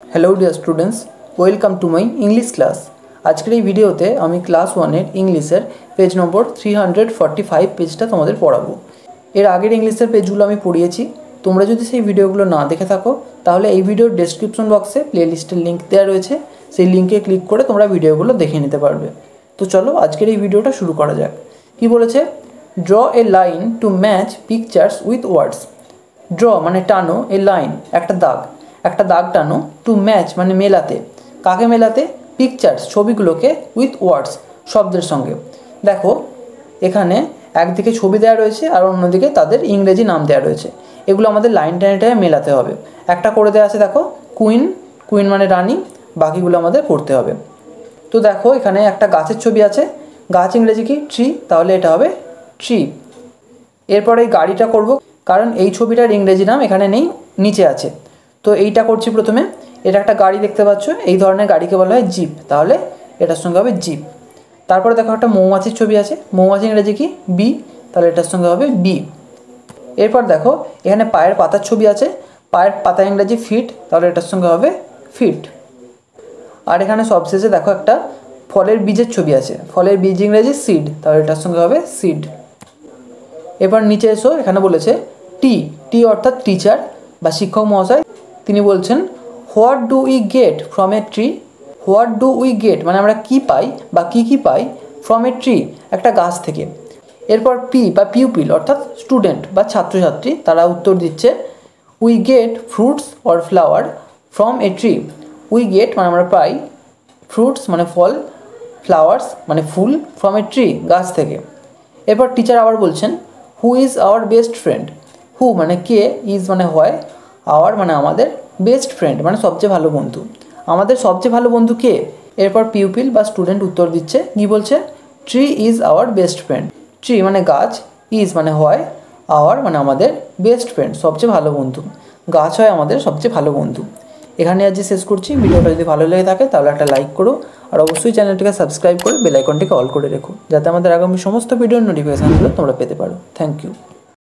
Hello dear students, welcome to my English class. आजकेर এই ভিডিওতে আমি ক্লাস 1 এর ইংলিশের পেজ নম্বর 345 পেজটা তোমাদের পড়াবো। এর আগের ইংলিশের পেজগুলো আমি পড়িয়েছি। তোমরা যদি সেই ভিডিওগুলো না দেখে থাকো তাহলে এই ভিডিওর ডেসক্রিপশন বক্সে প্লেলিস্টের লিংক দেওয়া রয়েছে, সেই লিংকে ক্লিক করে তোমরা ভিডিওগুলো দেখে নিতে পারবে। তো চলো আজকের এই ভিডিওটা শুরু করা যাক। কি বলেছে? Draw a line to match pictures with words. Draw মানে টানো, এ লাইন একটা দাগ টানো, টু ম্যাচ মানে মেলাতে। কাকে মেলাতে? পিকচার্স ছবিগুলোকে, উইথ ওয়ার্ডস শব্দের সঙ্গে। দেখো এখানে একদিকে ছবি দেওয়া রয়েছে আর অন্যদিকে তাদের ইংরেজি নাম দেওয়া রয়েছে। এগুলো আমাদের লাইন টেনে মেলাতে হবে। একটা করে দেওয়া আছে দেখো, কুইন মানে রানী, বাকিগুলো আমাদের করতে হবে। তো দেখো এখানে একটা গাছের ছবি আছে, গাছ ইংরেজি কি? ট্রি, তাহলে এটা হবে ট্রি। এরপরে এই গাড়িটা করব, কারণ এই ছবিটার ইংরেজি নাম এখানে নেই, নিচে আছে। তো এইটা করছি প্রথমে। এটা একটা গাড়ি দেখতে পাচ্ছ, এই ধরনের গাড়িকে বলা হয় জিপ, তাহলে এটার সঙ্গে হবে জিপ। তারপরে দেখো একটা মৌমাছির ছবি আছে, মৌমাছি ইংরেজি কি? বি, তাহলে এটার সঙ্গে হবে বি। এরপর দেখো এখানে পায়ের পাতার ছবি আছে, পায়ের পাতা ইংরেজি ফিট, তাহলে এটার সঙ্গে হবে ফিট। আর এখানে সবশেষে দেখো একটা ফলের বীজের ছবি আছে, ফলের বীজ ইংরেজি সিড, তাহলে এটার সঙ্গে হবে সিড। এবার নিচে এসো, এখানে বলেছে টি অর্থাৎ টিচার বা শিক্ষক মহাশয়। তিনি বলছেন what do we get from a tree. What do we get মানে আমরা কী পাই বা কী পাই, ফ্রম এ ট্রি একটা গাছ থেকে। এরপর পি বা পিউপিল অর্থাৎ স্টুডেন্ট বা ছাত্রছাত্রী, তারা উত্তর দিচ্ছে we get fruits or flower from a tree. We get মানে আমরা পাই, ফ্রুটস মানে ফল, ফ্লাওয়ার্স মানে ফুল, ফ্রম এ ট্রি গাছ থেকে। এরপর টিচার আবার বলছেন who is our best friend. Who মানে কে, ইজ মানে হয়, আওয়ার মানে আমাদের, বেস্ট ফ্রেন্ড মানে সবচেয়ে ভালো বন্ধু। আমাদের সবচেয়ে ভালো বন্ধু কে? এরপর পিউপিল বা স্টুডেন্ট উত্তর দিচ্ছে, কি বলছে? Tree is our best friend. Tree মানে গাছ, ইজ মানে হয়, আওয়ার মানে আমাদের, বেস্ট ফ্রেন্ড সবচেয়ে ভালো বন্ধু। গাছ হয় আমাদের সবচেয়ে ভালো বন্ধু। এখানে আজ শেষ করছি। ভিডিওটা যদি ভালো লেগে থাকে তাহলে একটা লাইক করো, আর অবশ্যই চ্যানেলটিকে সাবস্ক্রাইব করে বেল আইকনটিকে অল করে রেখো, যাতে আমাদের আগামী সমস্ত ভিডিওর নোটিফিকেশানগুলো তোমরা পেতে পারো। Thank you.